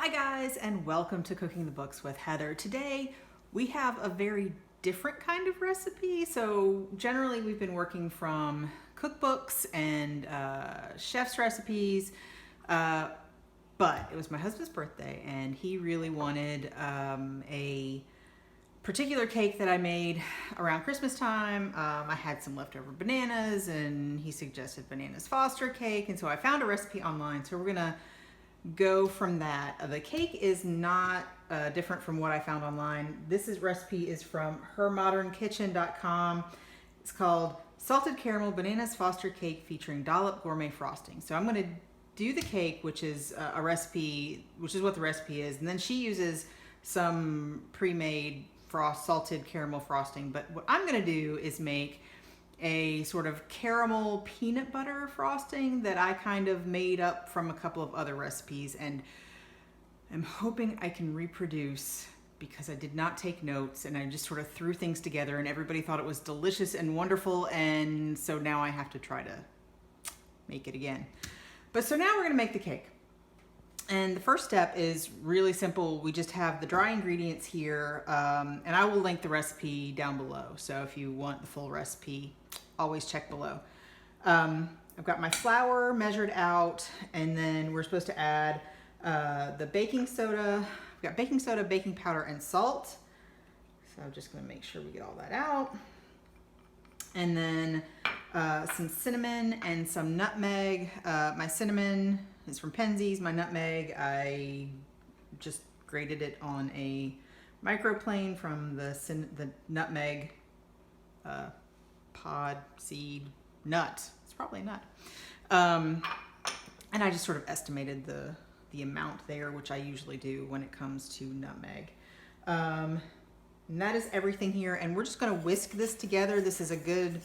Hi guys, and welcome to Cooking the Books with Heather. Today we have a very different kind of recipe. So generally we've been working from cookbooks and chef's recipes, but it was my husband's birthday and he really wanted a particular cake that I made around Christmas time. I had some leftover bananas and he suggested bananas Foster cake, and so I found a recipe online. So we're gonna go from that. The cake is not different from what I found online. Recipe is from hermodernkitchen.com. It's called Salted Caramel Bananas Foster Cake featuring dollop gourmet frosting. So I'm going to do the cake, which is what the recipe is, and then she uses some pre-made salted caramel frosting. But what I'm going to do is make a sort of caramel peanut butter frosting that I kind of made up from a couple of other recipes, and I'm hoping I can reproduce because I did not take notes and I just sort of threw things together and everybody thought it was delicious and wonderful, and so now I have to try to make it again. But so now we're gonna make the cake. And the first step is really simple. We just have the dry ingredients here, and I will link the recipe down below. So if you want the full recipe, always check below. I've got my flour measured out, and then we're supposed to add the baking soda. I've got baking soda, baking powder, and salt. So I'm just gonna make sure we get all that out. And then some cinnamon and some nutmeg. My cinnamon is from Penzeys. My nutmeg, I just grated it on a microplane from the nutmeg pod, seed, nut. It's probably a nut. And I just sort of estimated the amount there, which I usually do when it comes to nutmeg. And that is everything here. And we're just gonna whisk this together. This is a good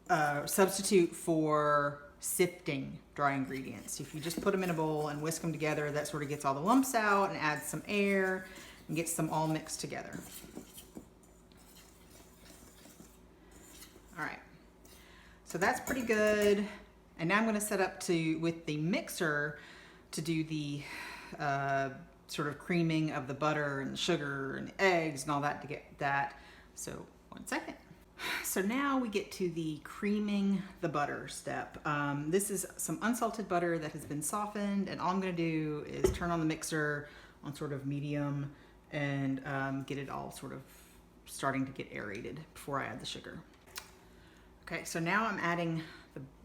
substitute for sifting dry ingredients. If you just put them in a bowl and whisk them together, that sort of gets all the lumps out and adds some air and gets them all mixed together. All right, so that's pretty good. And now I'm gonna set up with the mixer to do the sort of creaming of the butter and the sugar and the eggs and all that to get that. So 1 second. So now we get to the creaming the butter step. This is some unsalted butter that has been softened, and all I'm gonna do is turn on the mixer on sort of medium and get it all sort of starting to get aerated before I add the sugar. Okay, so now I'm adding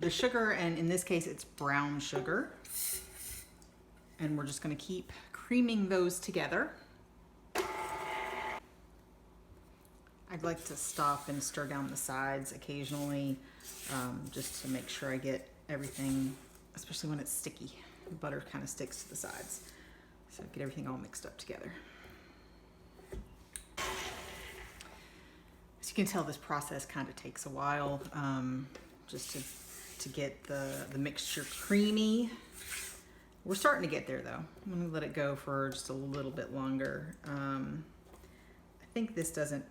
the sugar, and in this case it's brown sugar. And we're just gonna keep creaming those together. I'd like to stop and stir down the sides occasionally, just to make sure I get everything, especially when it's sticky. The butter kind of sticks to the sides. So get everything all mixed up together. As you can tell, this process kind of takes a while, just to get the mixture creamy. We're starting to get there though. I'm gonna let it go for just a little bit longer. I think this doesn't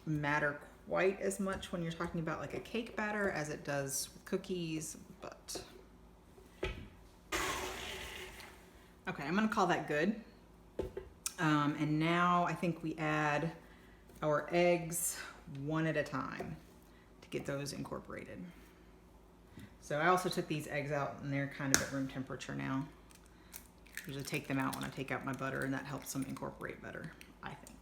matter quite as much when you're talking about like a cake batter as it does with cookies, but okay, I'm gonna call that good. And now I think we add our eggs one at a time to get those incorporated. So I also took these eggs out and they're kind of at room temperature now. Usually take them out when I take out my butter, and that helps them incorporate better, I think.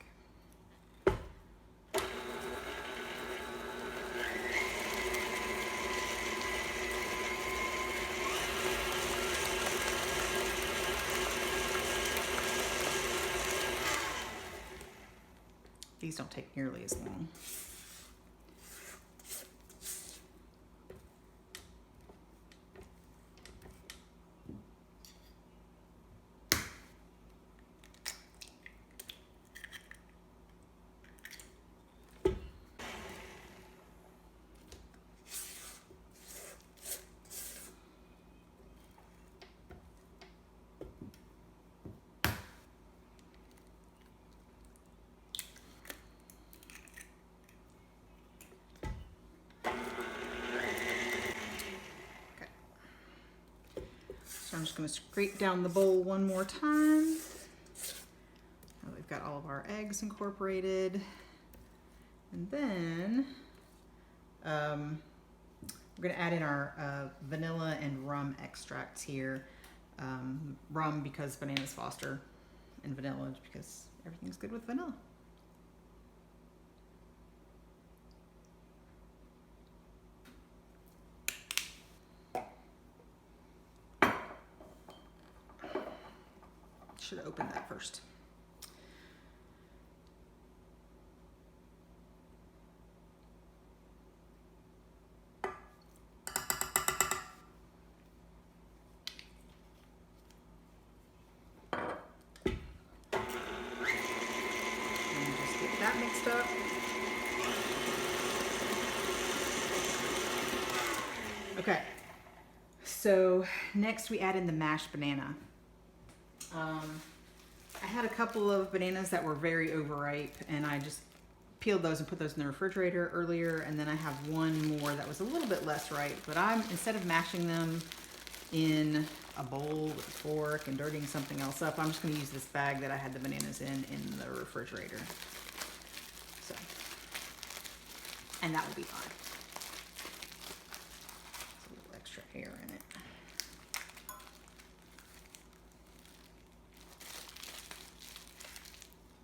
These don't take nearly as long. I'm just going to scrape down the bowl one more time. Now we've got all of our eggs incorporated. And then we're going to add in our vanilla and rum extracts here. Rum because bananas foster, and vanilla because everything's good with vanilla. Should have opened that first. That mixed up. Okay, so next we add in the mashed banana. I had a couple of bananas that were very overripe, and I just peeled those and put those in the refrigerator earlier, and then I have one more that was a little bit less ripe, but instead of mashing them in a bowl with a fork and dirtying something else up, I'm just going to use this bag that I had the bananas in the refrigerator. So, and that will be fine. There's a little extra air in it.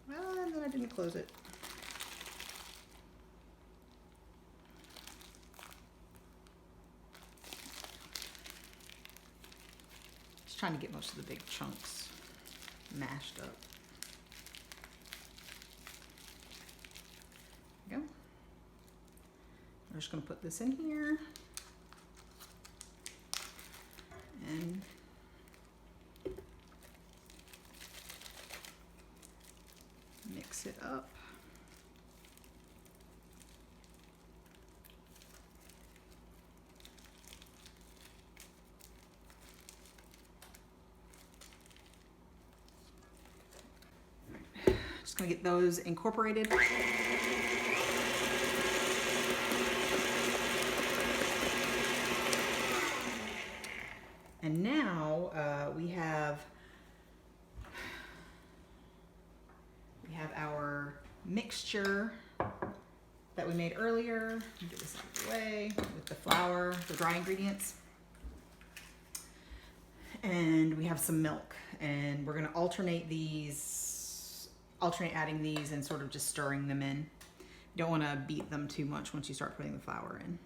Well, and then I didn't close it. Just trying to get most of the big chunks mashed up. There we go. I'm just going to put this in here and mix it up. Just going to get those incorporated. And now we have our mixture that we made earlier. Get this out of the way with the flour, the dry ingredients. And we have some milk, and we're going to alternate adding these and sort of just stirring them in. You don't want to beat them too much once you start putting the flour in.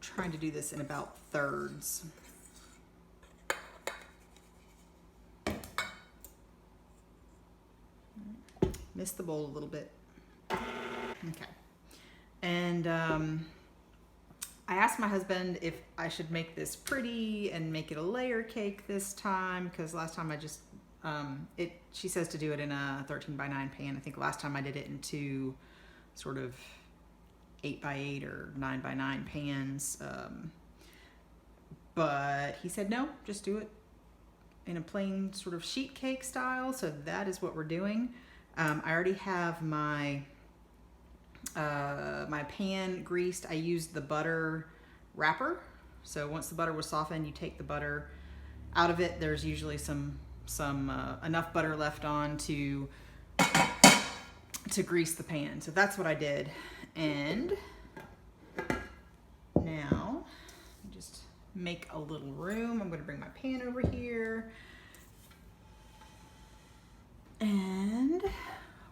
Trying to do this in about thirds. Missed the bowl a little bit. Okay. And I asked my husband if I should make this pretty and make it a layer cake this time, because last time I just, she says to do it in a 13x9 pan. I think last time I did it in two sort of 8x8 or 9x9 pans, but he said no, just do it in a plain sort of sheet cake style. So that is what we're doing. I already have my my pan greased. I used the butter wrapper. So once the butter was softened, you take the butter out of it. There's usually some enough butter left on to grease the pan. So that's what I did. And now just make a little room. I'm going to bring my pan over here, and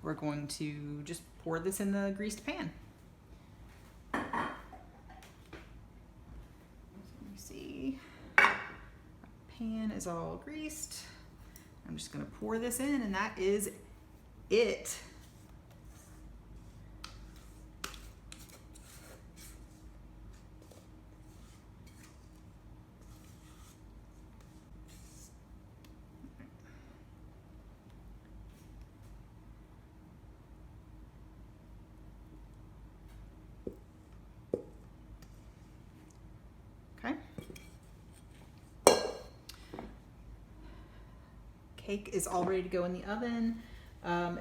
we're going to just pour this in the greased pan. Let me see. Pan is all greased. I'm just going to pour this in, and that is it. Okay. Cake is all ready to go in the oven.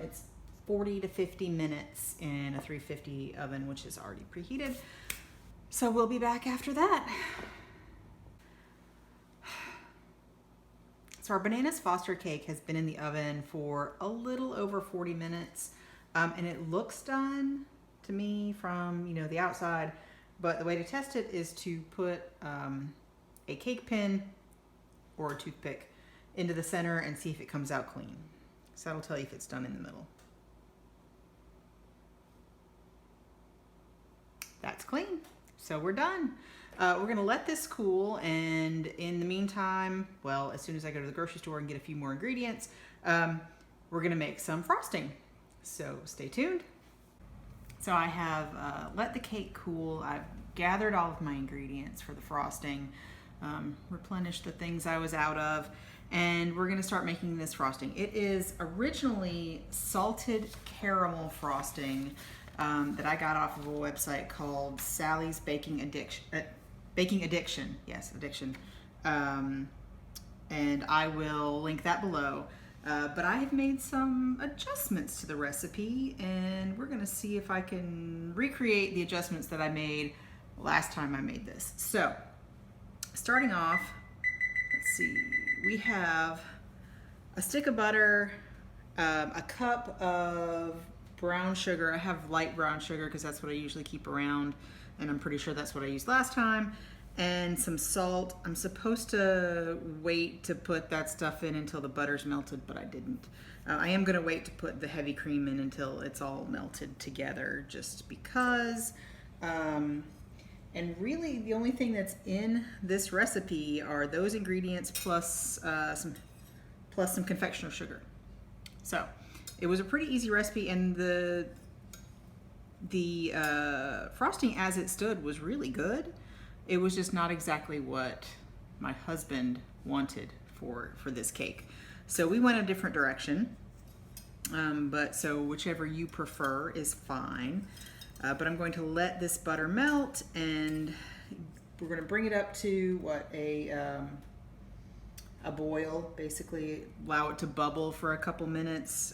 It's 40 to 50 minutes in a 350 oven, which is already preheated. So we'll be back after that. So our bananas Foster cake has been in the oven for a little over 40 minutes. And it looks done to me from, the outside, but the way to test it is to put a cake pin or a toothpick into the center and see if it comes out clean. So that'll tell you if it's done in the middle. That's clean. So we're done. We're gonna let this cool, and in the meantime, well, as soon as I go to the grocery store and get a few more ingredients, we're gonna make some frosting. So stay tuned. So I have let the cake cool. I've gathered all of my ingredients for the frosting, replenished the things I was out of, and we're gonna start making this frosting. It is originally salted caramel frosting that I got off of a website called Sally's Baking Addiction. Yes, Addiction. And I will link that below. But I have made some adjustments to the recipe, and we're gonna see if I can recreate the adjustments that I made last time I made this. So, starting off, let's see, we have a stick of butter, a cup of brown sugar. I have light brown sugar because that's what I usually keep around, and I'm pretty sure that's what I used last time, and some salt. I'm supposed to wait to put that stuff in until the butter's melted, but I didn't. I am going to wait to put the heavy cream in until it's all melted together, just because. And really, the only thing that's in this recipe are those ingredients plus some confectioner sugar. So it was a pretty easy recipe, and the frosting as it stood was really good. It was just not exactly what my husband wanted for this cake. So we went a different direction, but so whichever you prefer is fine. But I'm going to let this butter melt, and we're going to bring it up to a boil, basically allow it to bubble for a couple minutes.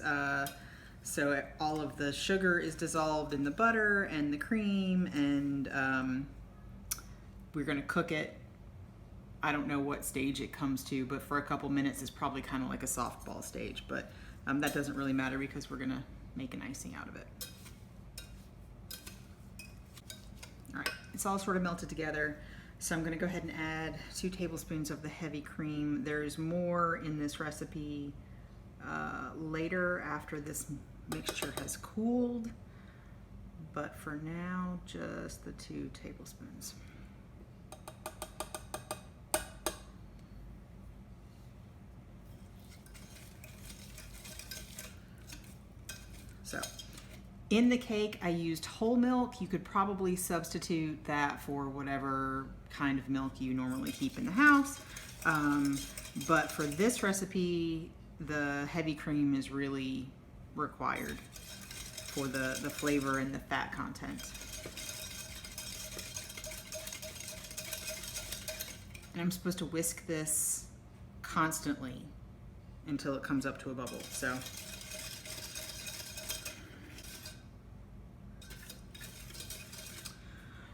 So all of the sugar is dissolved in the butter and the cream, and we're going to cook it. I don't know what stage it comes to, but for a couple minutes it's probably kind of like a softball stage, but that doesn't really matter because we're going to make an icing out of it. All right, it's all sort of melted together. So I'm going to go ahead and add 2 tablespoons of the heavy cream. There's more in this recipe later after this mixture has cooled, but for now, just the 2 tablespoons. So, in the cake, I used whole milk. You could probably substitute that for whatever kind of milk you normally keep in the house. But for this recipe, the heavy cream is really required for the flavor and the fat content. And I'm supposed to whisk this constantly until it comes up to a bubble.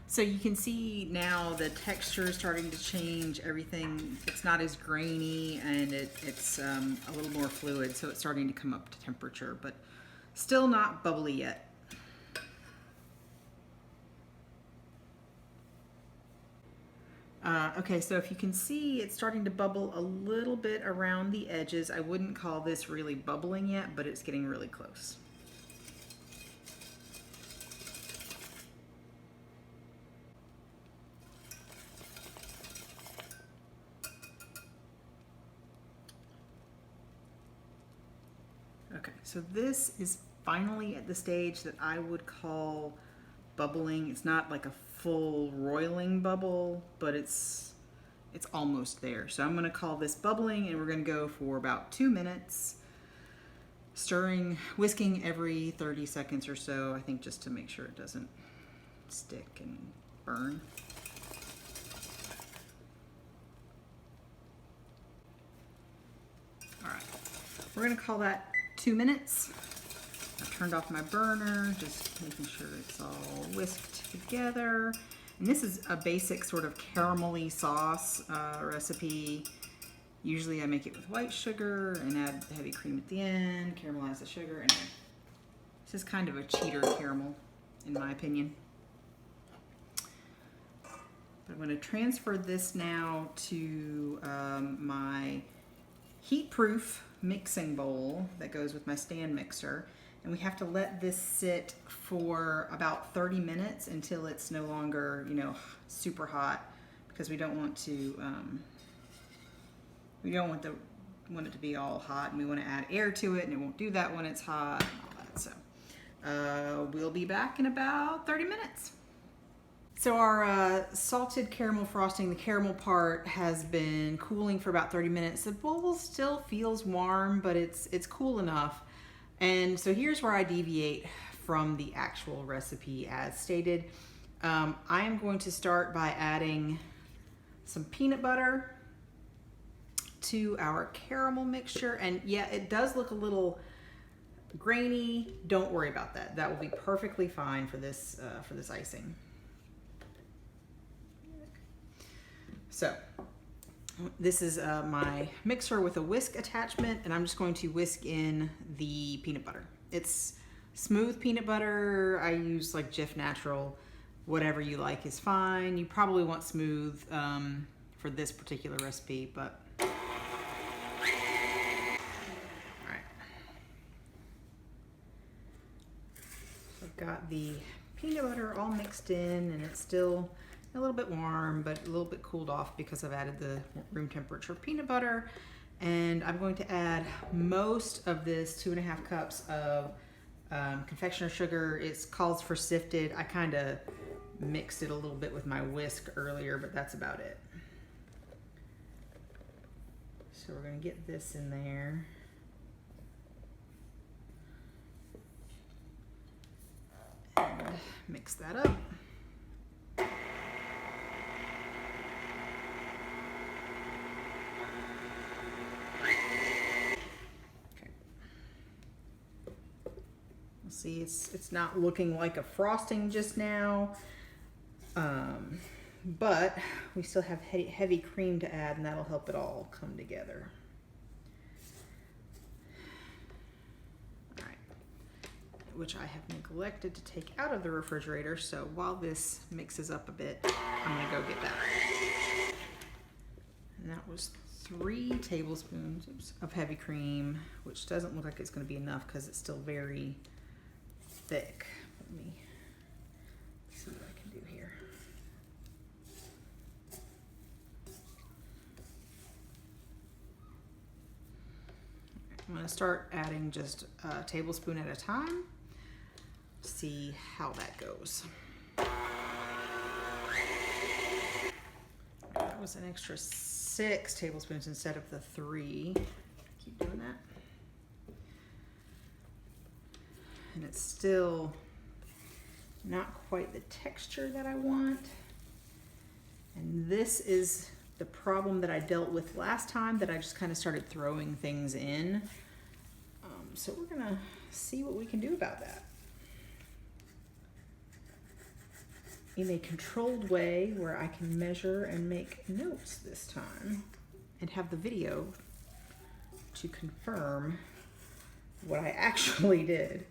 So you can see now the texture is starting to change. Everything, it's not as grainy, and it's a little more fluid, so it's starting to come up to temperature, but still not bubbly yet. Okay, so if you can see, it's starting to bubble a little bit around the edges. I wouldn't call this really bubbling yet, but it's getting really close. Okay, so this is finally at the stage that I would call bubbling. It's not like a full roiling bubble, but it's almost there. So I'm going to call this bubbling, and we're going to go for about 2 minutes, stirring, whisking every 30 seconds or so, I think, just to make sure it doesn't stick and burn. All right, we're going to call that 2 minutes. I turned off my burner, just making sure it's all whisked together. And this is a basic sort of caramelly sauce recipe. Usually I make it with white sugar and add heavy cream at the end, caramelize the sugar, and this is kind of a cheater caramel, in my opinion. But I'm going to transfer this now to my heat-proof mixing bowl that goes with my stand mixer. And we have to let this sit for about 30 minutes until it's no longer, you know, super hot, because we don't want to, want it to be all hot, and we want to add air to it, and it won't do that when it's hot and all that. So we'll be back in about 30 minutes. So our salted caramel frosting, the caramel part, has been cooling for about 30 minutes. The bowl still feels warm, but it's cool enough. And so here's where I deviate from the actual recipe as stated. I am going to start by adding some peanut butter to our caramel mixture. And yeah, it does look a little grainy. Don't worry about that. That will be perfectly fine for this icing. So this is my mixer with a whisk attachment, and I'm just going to whisk in the peanut butter. It's smooth peanut butter. I use like Jif Natural. Whatever you like is fine. You probably want smooth for this particular recipe, but all right. So I've got the peanut butter all mixed in, and it's still a little bit warm, but a little bit cooled off because I've added the room temperature peanut butter. And I'm going to add most of this 2.5 cups of confectioner sugar. It calls for sifted. I kind of mixed it a little bit with my whisk earlier, but that's about it. So we're going to get this in there. And mix that up. See, it's not looking like a frosting just now, but we still have heavy cream to add, and that'll help it all come together. All right, which I have neglected to take out of the refrigerator, so while this mixes up a bit, I'm gonna go get that. And that was 3 tablespoons of heavy cream, which doesn't look like it's gonna be enough because it's still very thick. Let me see what I can do here. I'm going to start adding just a tablespoon at a time. See how that goes. That was an extra 6 tablespoons instead of the 3. Keep doing that. And it's still not quite the texture that I want. And this is the problem that I dealt with last time, that I just kind of started throwing things in. So we're gonna see what we can do about that in a controlled way where I can measure and make notes this time and have the video to confirm what I actually did.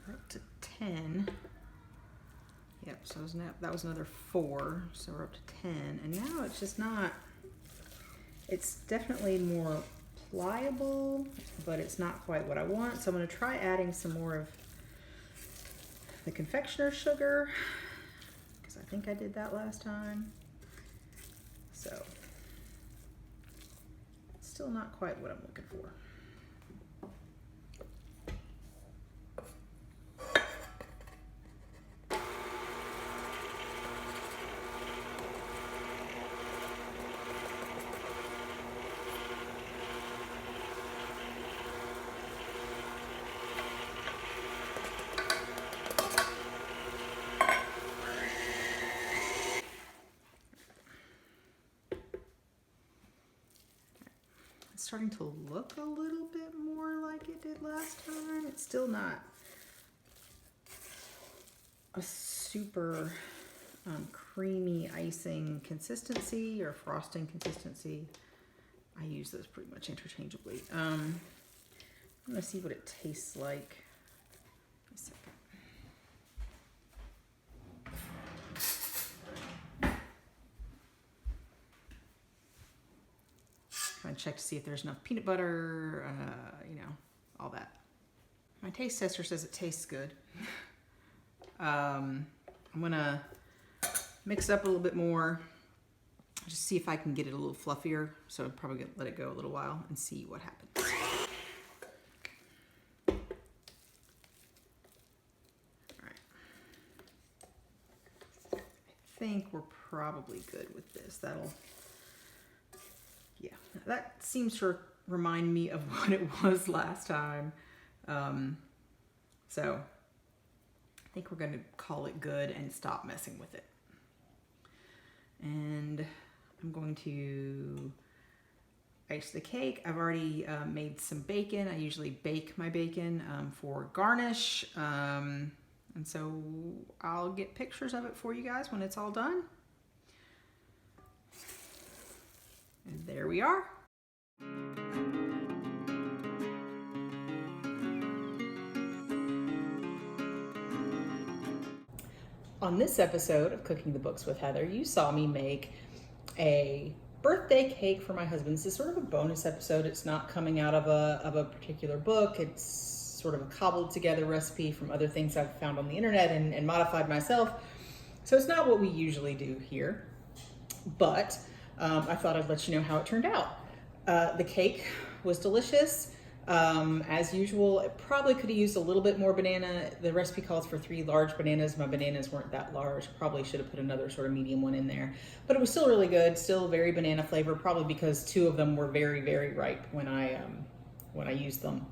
We're up to 10. Yep, so that was another 4, so we're up to 10. And now it's just not, it's definitely more pliable, but it's not quite what I want. So I'm going to try adding some more of the confectioner sugar, because I think I did that last time. So, still not quite what I'm looking for. It's starting to look a little bit more like it did last time. It's still not a super creamy icing consistency or frosting consistency. I use those pretty much interchangeably. I'm gonna see what it tastes like. A second. Kind of check to see if there's enough peanut butter, you know, all that. My taste tester says it tastes good. I'm gonna mix it up a little bit more, just see if I can get it a little fluffier. So I'm probably gonna let it go a little while and see what happens. All right. I think we're probably good with this. Yeah, that seems to remind me of what it was last time. So I think we're going to call it good and stop messing with it. And I'm going to ice the cake. I've already made some bacon. I usually bake my bacon for garnish. And so I'll get pictures of it for you guys when it's all done. And there we are. On this episode of Cooking the Books with Heather, you saw me make a birthday cake for my husband. This is sort of a bonus episode. It's not coming out of a particular book. It's sort of a cobbled together recipe from other things I've found on the internet and modified myself. So it's not what we usually do here, but I thought I'd let you know how it turned out. The cake was delicious. As usual, it probably could have used a little bit more banana. The recipe calls for 3 large bananas. My bananas weren't that large. Probably should have put another sort of medium one in there. But it was still really good, still very banana flavor, probably because 2 of them were very, very ripe when I used them.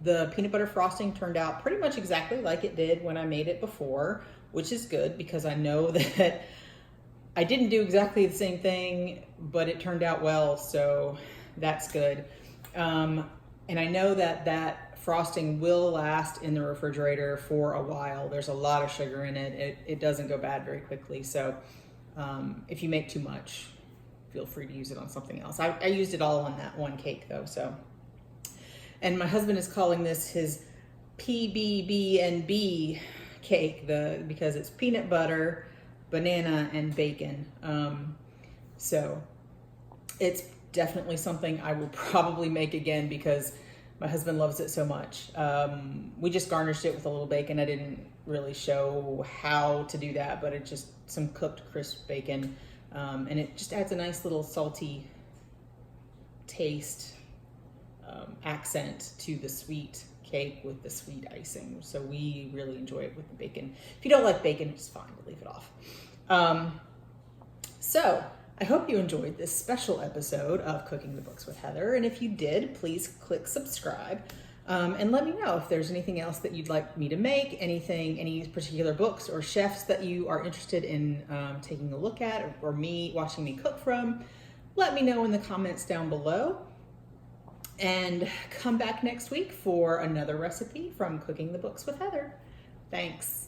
The peanut butter frosting turned out pretty much exactly like it did when I made it before, which is good because I know that I didn't do exactly the same thing, but it turned out well, so that's good. And I know that frosting will last in the refrigerator for a while. There's a lot of sugar in it. It doesn't go bad very quickly, so if you make too much, feel free to use it on something else. I used it all on that one cake though, so. And my husband is calling this his PBB&B cake, because it's peanut butter, banana, and bacon. So it's definitely something I will probably make again because my husband loves it so much. We just garnished it with a little bacon. I didn't really show how to do that, but it's just some cooked crisp bacon. And it just adds a nice little salty taste, accent to the sweet cake with the sweet icing. So we really enjoy it with the bacon. If you don't like bacon, it's fine to leave it off. So I hope you enjoyed this special episode of Cooking the Books with Heather. And if you did, please click subscribe. And let me know if there's anything else that you'd like me to make, any particular books or chefs that you are interested in taking a look at, or watching me cook from. Let me know in the comments down below. And come back next week for another recipe from Cooking the Books with Heather. Thanks.